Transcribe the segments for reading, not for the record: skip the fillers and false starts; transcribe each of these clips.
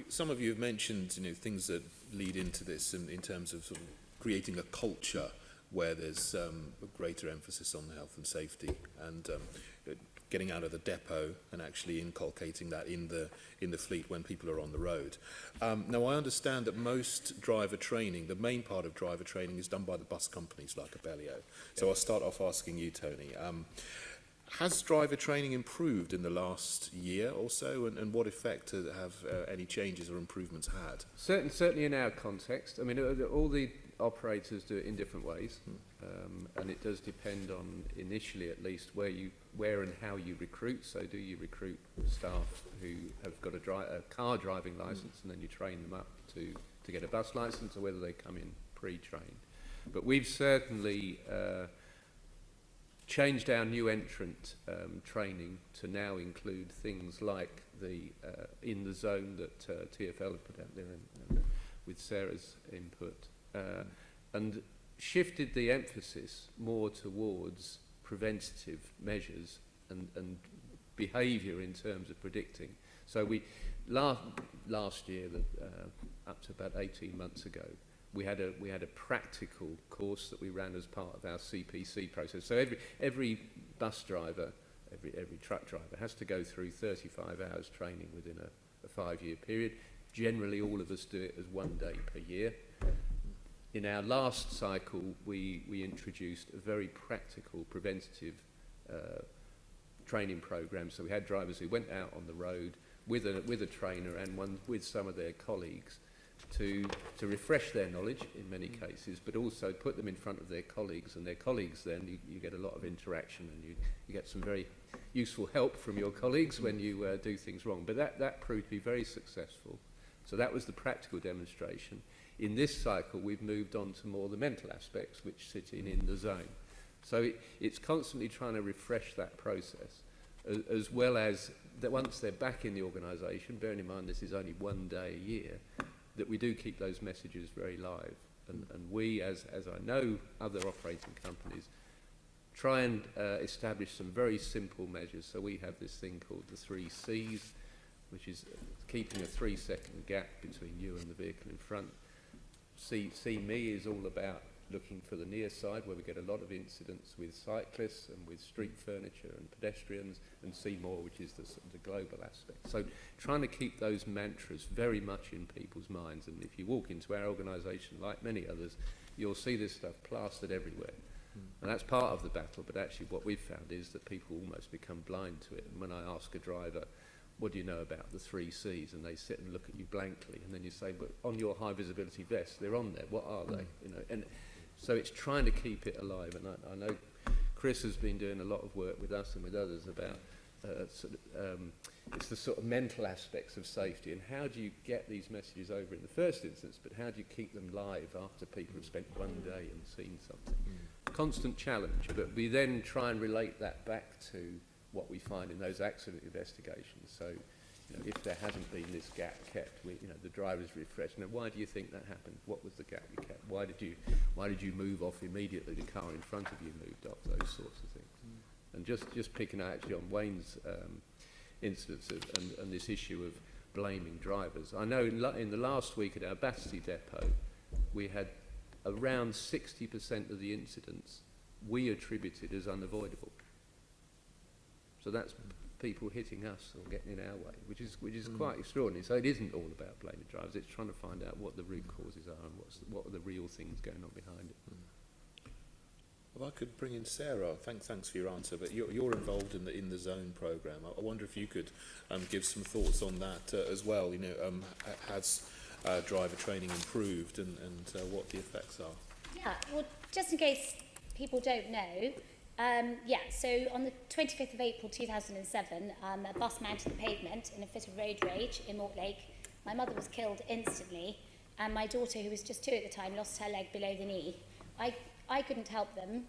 Some of you have mentioned, things that lead into this in terms of, sort of creating a culture where there's a greater emphasis on health and safety, and getting out of the depot and actually inculcating that in the fleet when people are on the road. Now, I understand that most driver training, the main part of driver training, is done by the bus companies like Abellio. So I'll start off asking you, Tony. Has driver training improved in the last year or so, and what effect have any changes or improvements had? Certainly in our context. I mean, all the operators do it in different ways, and it does depend on, initially at least, where and how you recruit. So do you recruit staff who have got a car driving licence, and then you train them up to get a bus licence, or whether they come in pre-trained? But we've certainly changed our new entrant training to now include things like the in the zone that TfL have put out there with Sarah's input, and shifted the emphasis more towards preventative measures and behaviour in terms of predicting. So we last year, up to about 18 months ago, we had a practical course that we ran as part of our CPC process. So every bus driver, every truck driver has to go through 35 hours training within a 5-year period. Generally, all of us do it as 1 day per year. In our last cycle, we introduced a very practical preventative training program. So we had drivers who went out on the road with a trainer and with some of their colleagues to refresh their knowledge in many cases, but also put them in front of their colleagues, and their colleagues then, you get a lot of interaction, and you get some very useful help from your colleagues when you do things wrong. But that proved to be very successful. So that was the practical demonstration. In this cycle, we've moved on to more the mental aspects, which sit in the zone. So it's constantly trying to refresh that process, as well as that once they're back in the organisation, bearing in mind this is only 1 day a year, that we do keep those messages very live. And we, as I know other operating companies, try and establish some very simple measures. So we have this thing called the 3 C's, which is keeping a 3-second gap between you and the vehicle in front. See Me is all about looking for the near side, where we get a lot of incidents with cyclists and with street furniture and pedestrians, and See More, which is the global aspect. So trying to keep those mantras very much in people's minds. And if you walk into our organisation, like many others, you'll see this stuff plastered everywhere. And that's part of the battle, but actually what we've found is that people almost become blind to it. And when I ask a driver, what do you know about the 3 C's? And they sit and look at you blankly, and then you say, but on your high visibility vest, they're on there, what are they? And so it's trying to keep it alive. And I know Chris has been doing a lot of work with us and with others about it's the sort of mental aspects of safety, and how do you get these messages over in the first instance, but how do you keep them live after people have spent 1 day and seen something? Constant challenge, but we then try and relate that back to what we find in those accident investigations. So, if there hasn't been this gap kept, the driver's refreshed. Why do you think that happened? What was the gap you kept? Why did you move off immediately? The car in front of you moved off. Those sorts of things. And just picking out actually on Wayne's incidents and this issue of blaming drivers. I know in the last week at our Battersea depot, we had around 60% of the incidents we attributed as unavoidable. So that's people hitting us or getting in our way, which is quite extraordinary. So it isn't all about blaming drivers. It's trying to find out what the root causes are and what are the real things going on behind it. Well, I could bring in Sarah. Thanks for your answer. But you're involved in the zone program. I wonder if you could give some thoughts on that as well. Has driver training improved, and what the effects are? Yeah. Well, just in case people don't know. So on the 25th of April 2007, a bus mounted the pavement in a fit of road rage in Mortlake. My mother was killed instantly, and my daughter, who was just 2 at the time, lost her leg below the knee. I couldn't help them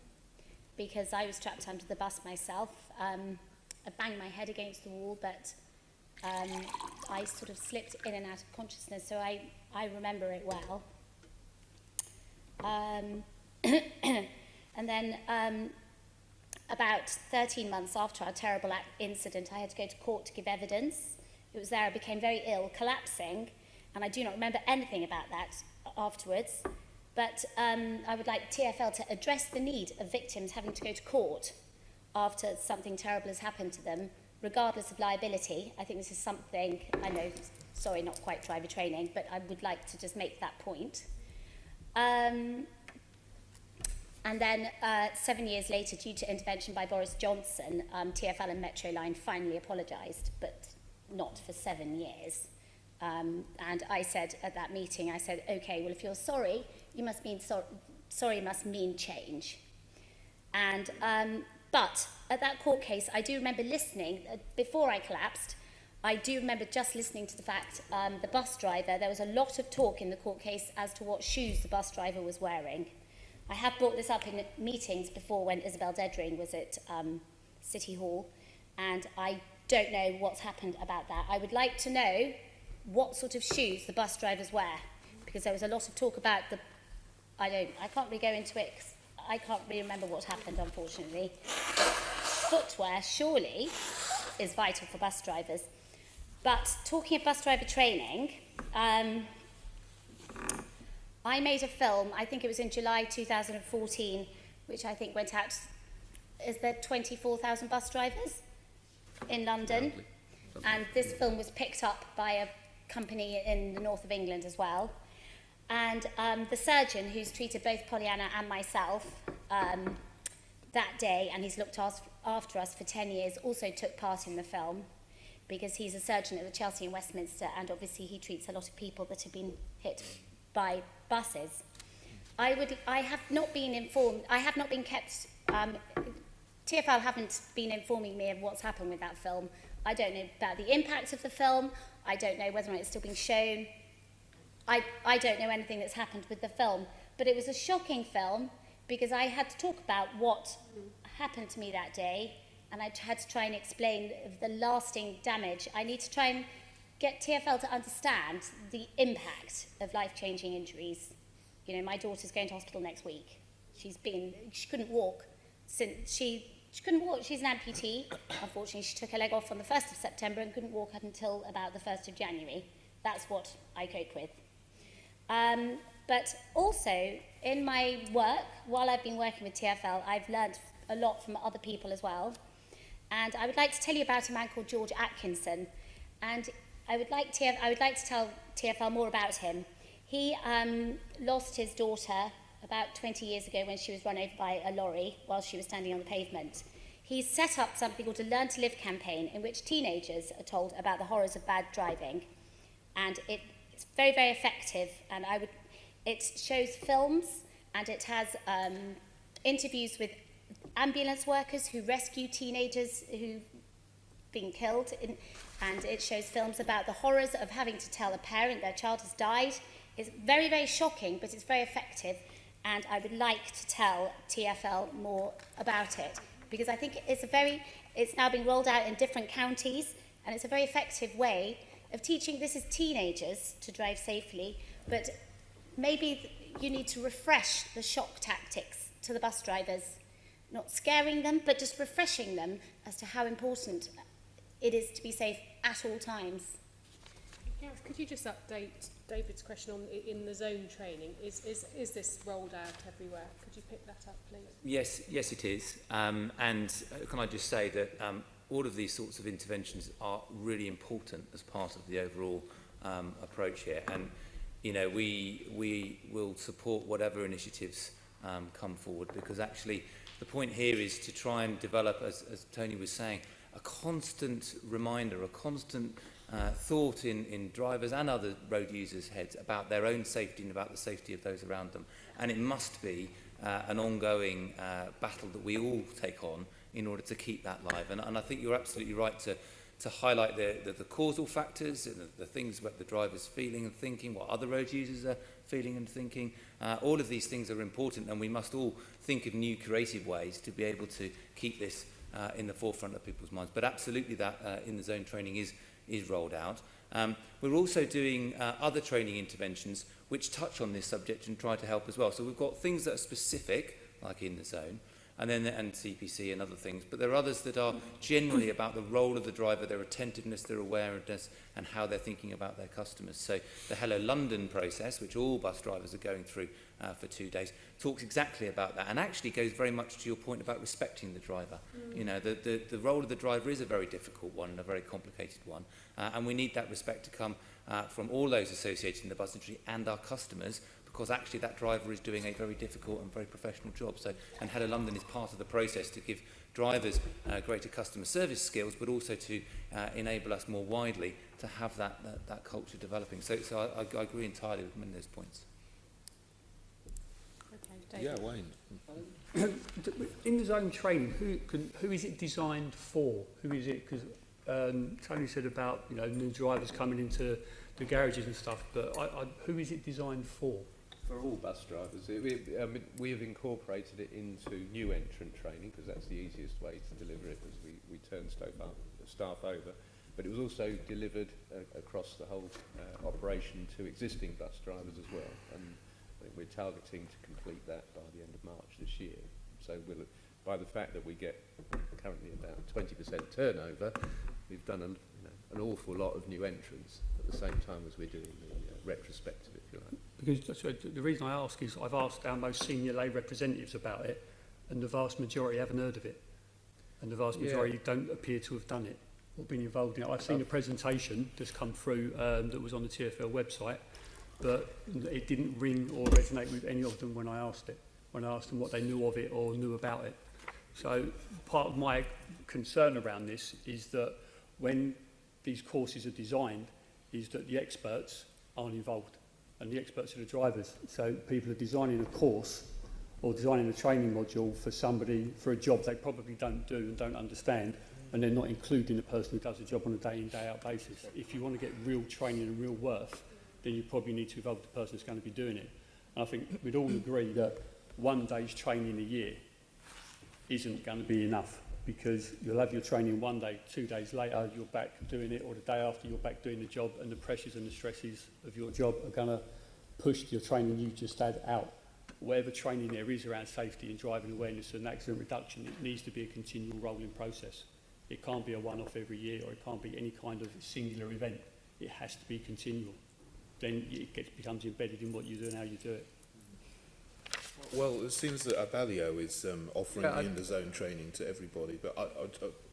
because I was trapped under the bus myself. I banged my head against the wall, but I sort of slipped in and out of consciousness, so I remember it well. And then about 13 months after our terrible incident, I had to go to court to give evidence. It was there I became very ill, collapsing, and I do not remember anything about that afterwards. But I would like TfL to address the need of victims having to go to court after something terrible has happened to them, regardless of liability. I think this is something, I know, sorry, not quite driver training, but I would like to just make that point. And then 7 years later, due to intervention by Boris Johnson, TfL and Metro Line finally apologised, but not for 7 years. And I said at that meeting, I said, okay, well, if you're sorry, you must mean sorry must mean change. And but at that court case, I do remember listening, before I collapsed, I do remember just listening to the fact the bus driver, there was a lot of talk in the court case as to what shoes the bus driver was wearing. I have brought this up in meetings before when Isabel Dedring was at City Hall, and I don't know what's happened about that. I would like to know what sort of shoes the bus drivers wear, because there was a lot of talk about the, I can't really go into it, 'cause I can't really remember what happened, unfortunately. But footwear, surely, is vital for bus drivers. But talking of bus driver training, I made a film, I think it was in July 2014, which I think went out, is there 24,000 bus drivers in London? And this film was picked up by a company in the north of England as well. And the surgeon who's treated both Pollyanna and myself that day, and he's looked after us for 10 years, also took part in the film, because he's a surgeon at the Chelsea and Westminster, and obviously he treats a lot of people that have been hit by buses. I have not been informed, I have not been kept, TfL haven't been informing me of what's happened with that film. I don't know about the impact of the film, I don't know whether or not it's still being shown. I don't know anything that's happened with the film, but it was a shocking film because I had to talk about what happened to me that day, and I had to try and explain the lasting damage. I need to try and get TfL to understand the impact of life-changing injuries. You know, my daughter's going to hospital next week. She couldn't walk since she couldn't walk. She's an amputee. Unfortunately, she took her leg off on the 1st of September and couldn't walk until about the 1st of January. That's what I cope with. But also, in my work, while I've been working with TfL, I've learnt a lot from other people as well. And I would like to tell you about a man called George Atkinson. And I would like to tell TfL more about him. He lost his daughter about 20 years ago when she was run over by a lorry while she was standing on the pavement. He's set up something called a Learn to Live campaign in which teenagers are told about the horrors of bad driving. And it's very, very effective. And it shows films, and it has interviews with ambulance workers who rescue teenagers who've been killed. And it shows films about the horrors of having to tell a parent their child has died. It's very, very shocking, but it's very effective. And I would like to tell TfL more about it, because I think it's now been rolled out in different counties, and it's a very effective way of teaching, this is teenagers, to drive safely, but maybe you need to refresh the shock tactics to the bus drivers, not scaring them, but just refreshing them as to how important it is to be safe at all times. Gareth, could you just update David's question on in the zone training? Is this rolled out everywhere? Could you pick that up, please? Yes, it is. And can I just say that all of these sorts of interventions are really important as part of the overall approach here. And you know, we will support whatever initiatives come forward, because actually the point here is to try and develop, as Tony was saying, a constant reminder, a constant thought in drivers and other road users' heads about their own safety and about the safety of those around them. And it must be an ongoing battle that we all take on in order to keep that live. And I think you're absolutely right to highlight the causal factors, and the things what the driver's feeling and thinking, what other road users are feeling and thinking. All of these things are important, and we must all think of new creative ways to be able to keep this in the forefront of people's minds. But absolutely that in the zone training is rolled out. We're also doing other training interventions which touch on this subject and try to help as well. So we've got things that are specific, like in the zone, and CPC and other things. But there are others that are generally about the role of the driver, their attentiveness, their awareness, and how they're thinking about their customers. So the Hello London process, which all bus drivers are going through for 2 days, talks exactly about that, and actually goes very much to your point about respecting the driver. You know, the role of the driver is a very difficult one and a very complicated one, and we need that respect to come from all those associated in the bus industry and our customers, because actually that driver is doing a very difficult and very professional job. So, and Hello London is part of the process to give drivers greater customer service skills, but also to enable us more widely to have that culture developing. So I agree entirely with many of those points. Okay, Yeah, David. Wayne. In the zone training, who is it designed for? Who is it? Because Tony said about new drivers coming into the garages and stuff, but who is it designed for? For all bus drivers. We have incorporated it into new entrant training because that's the easiest way to deliver it as we turn staff over. But it was also delivered across the whole operation to existing bus drivers as well. And I think we're targeting to complete that by the end of March this year. So by the fact that we get currently about 20% turnover, we've done an awful lot of new entrants at the same time as we're doing the retrospective, if you like. Because the reason I ask is I've asked our most senior lay representatives about it, and the vast majority haven't heard of it, and the vast majority don't appear to have done it or been involved in it. I've seen a presentation that's come through that was on the TfL website, but it didn't ring or resonate with any of them when I asked them what they knew of it or knew about it. So part of my concern around this is that when these courses are designed, is that the experts aren't involved, and the experts are the drivers. So people are designing a course or designing a training module for somebody for a job they probably don't do and don't understand, and they're not including the person who does the job on a day-in, day-out basis. If you want to get real training and real worth, then you probably need to involve the person who's going to be doing it. And I think we'd all agree that 1 day's training a year isn't going to be enough, because you'll have your training 1 day, 2 days later you're back doing it, or the day after you're back doing the job, and the pressures and the stresses of your job are going to push your training you just had out. Whatever training there is around safety and driving awareness and accident reduction, it needs to be a continual rolling process. It can't be a one-off every year, or it can't be any kind of singular event. It has to be continual. Then it becomes embedded in what you do and how you do it. Well, it seems that Abellio is offering in-the-zone training to everybody, but I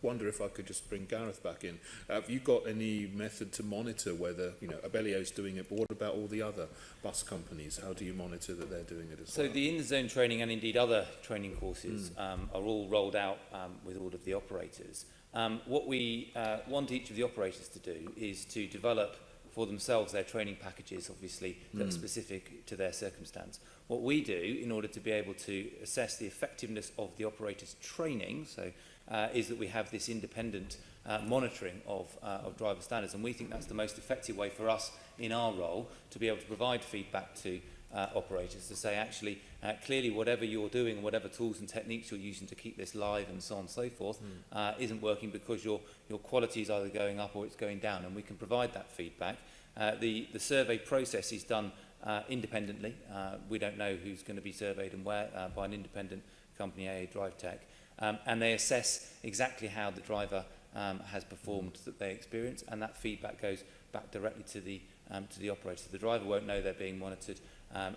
wonder if I could just bring Gareth back in. Have you got any method to monitor whether, Abellio's doing it, but what about all the other bus companies? How do you monitor that they're doing it as well? So the in-the-zone training and indeed other training courses are all rolled out with all of the operators. What we want each of the operators to do is to develop for themselves their training packages, obviously, that are specific to their circumstance. What we do in order to be able to assess the effectiveness of the operator's training, is that we have this independent monitoring of driver standards, and we think that's the most effective way for us in our role to be able to provide feedback to operators to say, actually, clearly whatever you're doing and whatever tools and techniques you're using to keep this live and so on and so forth isn't working because your quality is either going up or it's going down, and we can provide that feedback. The survey process is done independently. We don't know who's going to be surveyed and where by an independent company, AA Drive Tech, and they assess exactly how the driver has performed that they experience, and that feedback goes back directly to the operator. The driver won't know they're being monitored.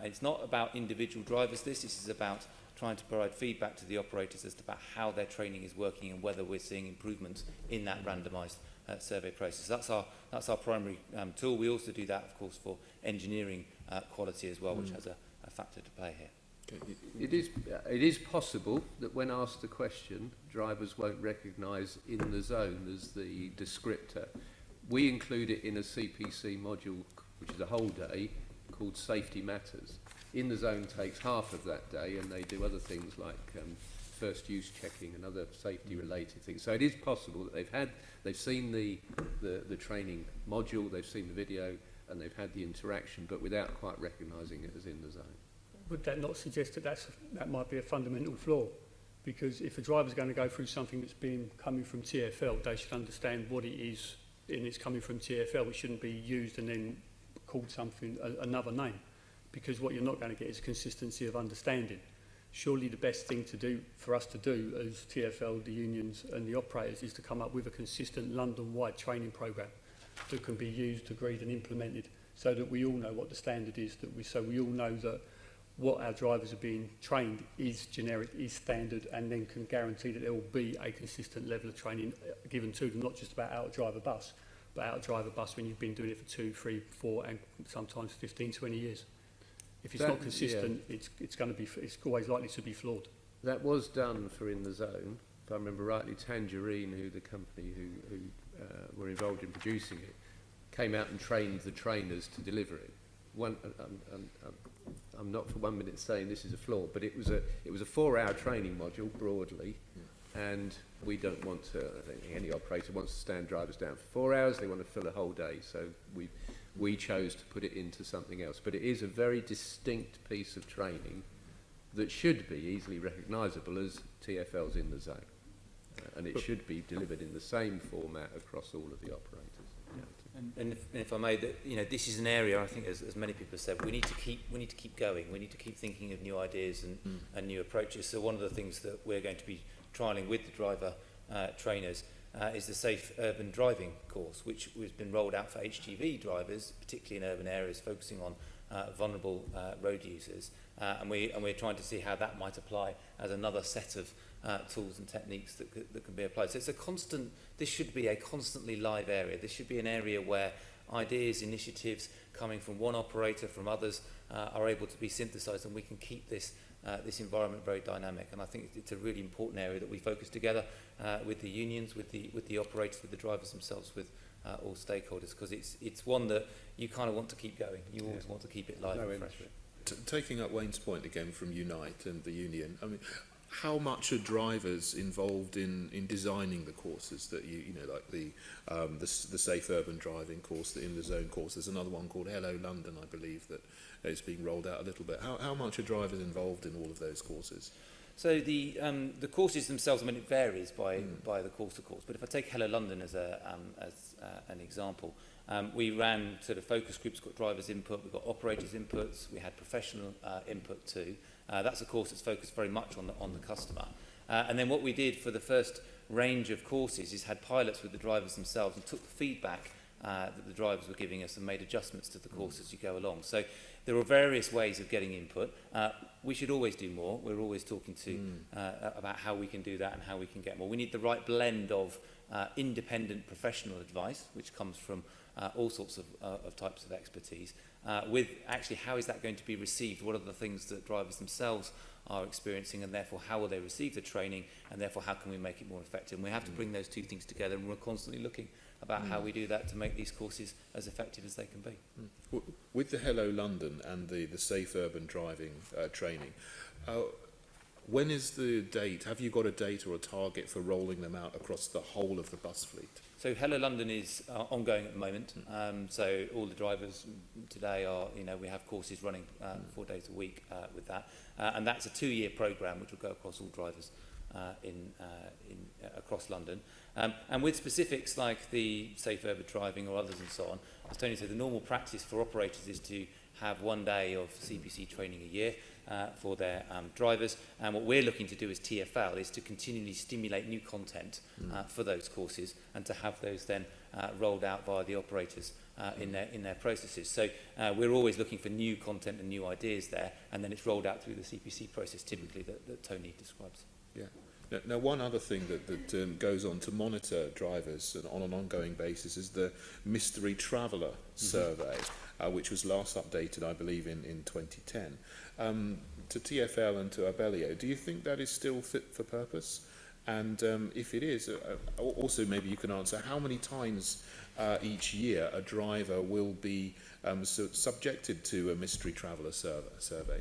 It's not about individual drivers. This is about trying to provide feedback to the operators as to about how their training is working and whether we're seeing improvements in that randomised survey process. That's our primary tool. We also do that, of course, for engineering quality as well, which has a factor to play here. It is possible that when asked a question, drivers won't recognise in the zone as the descriptor. We include it in a CPC module, which is a whole day, called Safety Matters. In the zone takes half of that day, and they do other things like first use checking and other safety related things. So it is possible that they've seen the training module, they've seen the video, and they've had the interaction, but without quite recognising it as in the zone. Would that not suggest that that might be a fundamental flaw? Because if a driver's going to go through something that's coming from TfL, they should understand what it is, and it's coming from TfL. It shouldn't be used and then called something another name, because what you're not going to get is consistency of understanding. surely the best thing to do for us to do as TfL, the unions and the operators is to come up with a consistent London-wide training programme that can be used, agreed and implemented so that we all know what the standard is, so we all know that what our drivers are being trained is generic, is standard, and then can guarantee that there will be a consistent level of training given to them, not just about out-of-driver bus, but out-of-driver bus when you've been doing it for 2, 3, 4 and sometimes 15, 20 years. If it's not consistent, it's always likely to be flawed. That was done for In the Zone. If I remember rightly, Tangerine, who the company who were involved in producing it, came out and trained the trainers to deliver it. I'm not for 1 minute saying this is a flaw, but it was a 4-hour training module broadly, and we don't want to. I don't think any operator wants to stand drivers down for 4 hours. They want to fill a whole day, so we chose to put it into something else. But it is a very distinct piece of training that should be easily recognisable as TfL's In the Zone, and it should be delivered in the same format across all of the operators. And if I may, this is an area I think, as many people have said, we need to keep going. We need to keep thinking of new ideas and new approaches. So one of the things that we're going to be trialling with the driver trainers is the Safe Urban Driving course, which has been rolled out for HGV drivers, particularly in urban areas, focusing on vulnerable road users. And we're trying to see how that might apply as another set of tools and techniques that can be applied. So it's this should be a constantly live area. This should be an area where ideas, initiatives coming from one operator, from others, are able to be synthesised, and we can keep this environment very dynamic. And I think it's a really important area that we focus together with the unions, with the operators, with the drivers themselves, with all stakeholders, because it's one that you kind of want to keep going. You always want to keep it live and fresh. Taking up Wayne's point again from Unite and the union, I mean, how much are drivers involved in designing the courses that like the Safe Urban Driving course, the In the Zone course? There's another one called Hello London, I believe, that is being rolled out a little bit. How much are drivers involved in all of those courses? So the courses themselves, I mean, it varies by the course to course. But if I take Hello London as an example, we ran sort of focus groups, got drivers' input, we've got operators' inputs, we had professional input too. That's a course that's focused very much on the customer. And then what we did for the first range of courses is had pilots with the drivers themselves and took the feedback that the drivers were giving us and made adjustments to the course as you go along. So there are various ways of getting input. We should always do more. We're always talking to about how we can do that and how we can get more. We need the right blend of independent professional advice, which comes from all sorts of types of expertise, with actually how is that going to be received? What are the things that drivers themselves are experiencing, and therefore how will they receive the training, and therefore how can we make it more effective? And we have to bring those two things together, and we're constantly looking about how we do that to make these courses as effective as they can be. With the Hello London and the Safe Urban Driving training, when is the date? Have you got a date or a target for rolling them out across the whole of the bus fleet? So Hello London is ongoing at the moment. So all the drivers today are, we have courses running 4 days a week with that. And that's a 2-year programme which will go across all drivers across London. And with specifics like the Safe Urban Driving or others and so on, as Tony said, the normal practice for operators is to have 1 day of CPC training a year for their drivers. And what we're looking to do as TfL is to continually stimulate new content for those courses and to have those then rolled out via the operators in their processes. So we're always looking for new content and new ideas there, and then it's rolled out through the CPC process typically that Tony describes. Yeah. Now, one other thing that goes on to monitor drivers on an ongoing basis is the Mystery Traveller survey, which was last updated, I believe, in 2010. To TfL and to Abellio, do you think that is still fit for purpose? And if it is, also maybe you can answer how many times each year a driver will be subjected to a Mystery Traveller survey?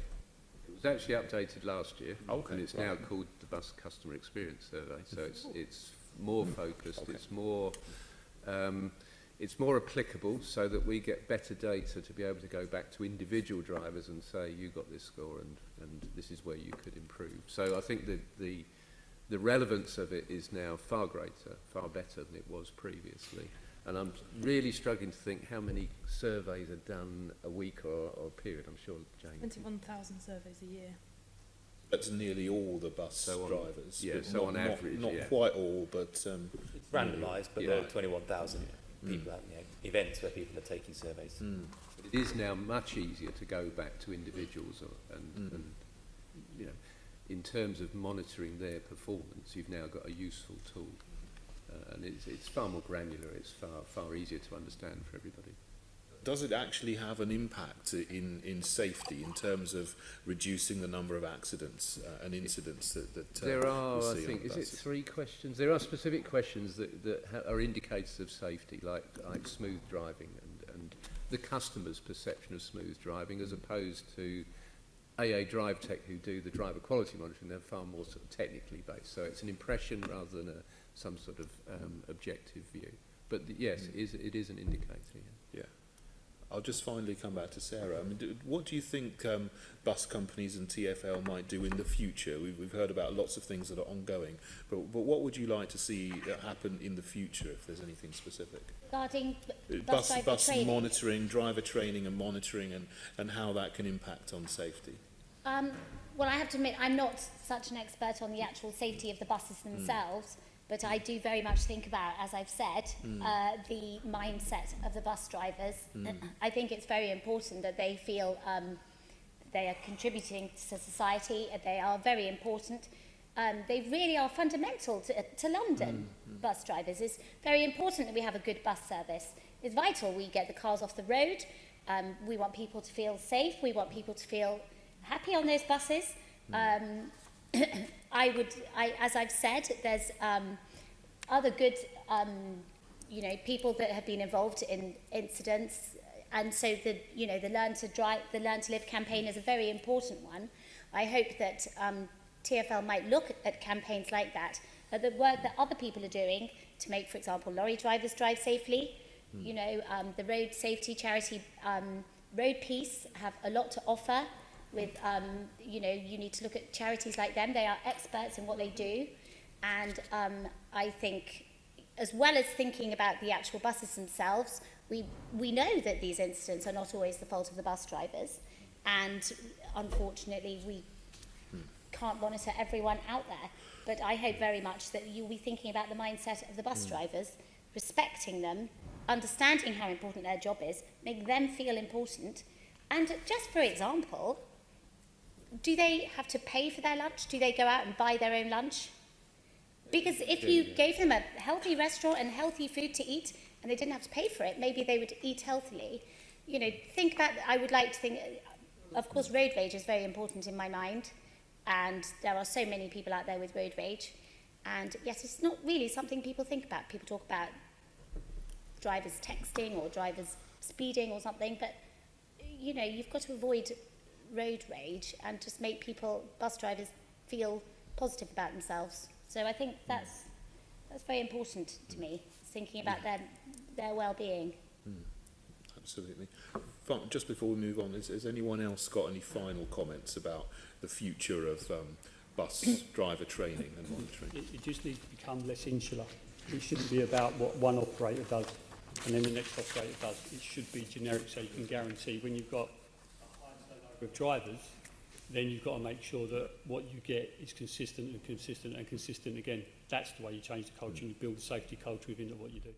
It was actually updated last year, okay, and it's now called the Bus Customer Experience Survey. So it's more focused, okay. It's more applicable, so that we get better data to be able to go back to individual drivers and say, you got this score, and this is where you could improve. So I think the relevance of it is now far greater, far better than it was previously. And I'm really struggling to think how many surveys are done a week or a period. I'm sure Jane... 21,000 surveys a year. That's nearly all the bus So on- drivers. yeah, but so on average, not yeah. quite all, but It's randomised, but Yeah. there are 21,000 people out, events where people are taking surveys. But it is now much easier to go back to individuals and you know, in terms of monitoring their performance, you've now got a useful tool. And it's far more granular, it's far easier to understand for everybody. does it actually have an impact in safety in terms of reducing the number of accidents and incidents that There are, we I see think, on is it buses? 3 questions? There are specific questions that are indicators of safety, like smooth driving and the customer's perception of smooth driving, as opposed to AA Drive Tech, who do the driver quality monitoring. They're far more sort of technically based. So it's an impression rather than some sort of objective view. But yes, it is an indicator. Yeah. Yeah. I'll just finally come back to Sarah. I mean, what do you think bus companies and TfL might do in the future? We've heard about lots of things that are ongoing, but what would you like to see happen in the future, if there's anything specific? Regarding bus driver Bus training. monitoring, driver training and monitoring, and how that can impact on safety. Well, I have to admit, I'm not such an expert on the actual safety of the buses themselves, but I do very much think about, as I've said, the mindset of the bus drivers. I think it's very important that they feel they are contributing to society, they are very important. They really are fundamental to London, bus drivers. It's very important that we have a good bus service. It's vital we get the cars off the road. We want people to feel safe. We want people to feel happy on those buses. As I've said, there's other good, people that have been involved in incidents, and so the Learn to Live campaign is a very important one. I hope that TfL might look at campaigns like that, at the work that other people are doing to make, for example, lorry drivers drive safely. The road safety charity Road Peace have a lot to offer. With, you need to look at charities like them. They are experts in what they do. And I think, as well as thinking about the actual buses themselves, we know that these incidents are not always the fault of the bus drivers. And unfortunately, we can't monitor everyone out there. But I hope very much that you'll be thinking about the mindset of the bus drivers, respecting them, understanding how important their job is, make them feel important. And just for example, do they have to pay for their lunch? Do they go out and buy their own lunch? Because if you gave them a healthy restaurant and healthy food to eat and they didn't have to pay for it, maybe they would eat healthily. Think about, I would like to think, of course, road rage is very important in my mind. And there are so many people out there with road rage. And yes, it's not really something people think about. People talk about drivers texting or drivers speeding or something, but you've got to avoid road rage and just make bus drivers feel positive about themselves. So I think that's very important to me, thinking about their well-being. Absolutely. Just before we move on, has anyone else got any final comments about the future of bus driver training and monitoring? It just needs to become less insular. It shouldn't be about what one operator does and then the next operator does. It should be generic, so you can guarantee when you've got a high turnover of drivers, then you've got to make sure that what you get is consistent and consistent and consistent again. That's the way you change the culture and you build a safety culture within what you do.